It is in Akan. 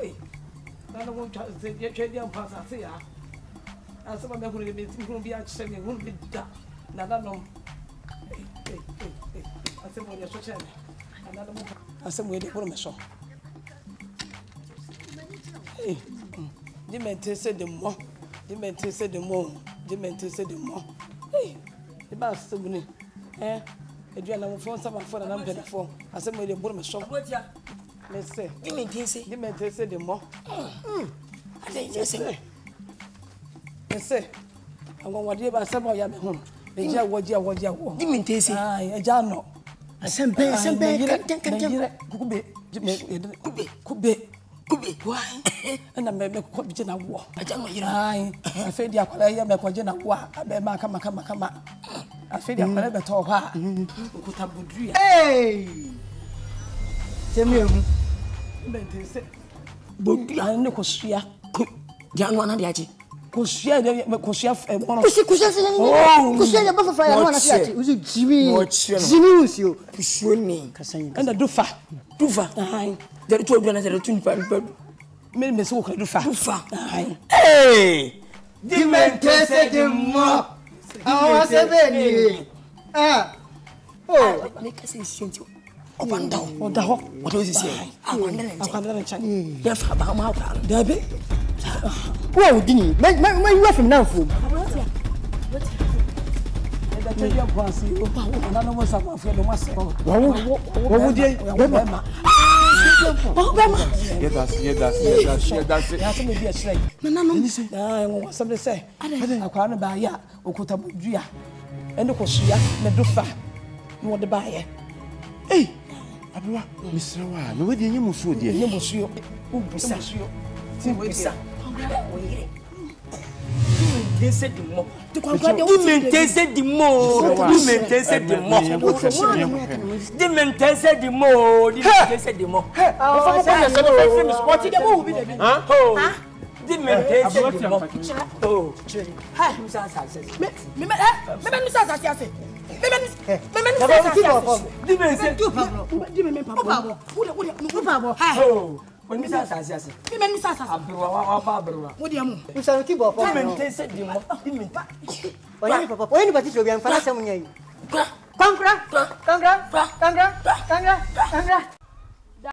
Hey. I don't want to say you don't pass I say as some of them will be at saying won't be done. Nada no. Hey. I said when you're so channel. Another one. I said where they put me so. Hey. The men said the more. The men said the more. The men said the more. Hey. The boss said me. Eh. You are not phone some for an umbrella phone. I said where they put me so. Let's say. The men said the more. I say. Let's say. I'm going to do about some of your home. The jar was your what you want. Dimitri, a jano. I sent Bay, could be. Why? And I may make a Jenna war. I feel the aqua, make a Jenna war. I bet Macama. I feel the never told her. Could have good dream. Hey! Tell me, but I know Cosia. Young one of the Aji. Cosia, one of the butterfly. I want to say, was it Jimmy? What's you? Swimming, and a dufa. The two brothers are two people. Miss Walker dufa. Hey! Demented the mob. I was a baby. Oh, make us see you. Up and down. What the hell? What was he saying? I can't check. Yes, about my Debbie. Well, Dinny, make you off him now, fool. What? I tell you, Bossy, I don't know what's up for the master. What would you? Yes. That's me be a slave. No, somebody say, I can't buy ya, Okutabuja, and the Cosia, Medufa. You want to buy it? Hey, Abra, Mr. Wa, no way you must do it. You must you. They said the more. You maintain the more. You maintain the more. They maintain the more. They said the more. What did you do? Huh? They maintain the more. Oh, hi, Mr. Success. When Mr. Sassias, Mr. Abra, what do you mean? You shall keep off. Said the more. When but it will be unfair. Congra.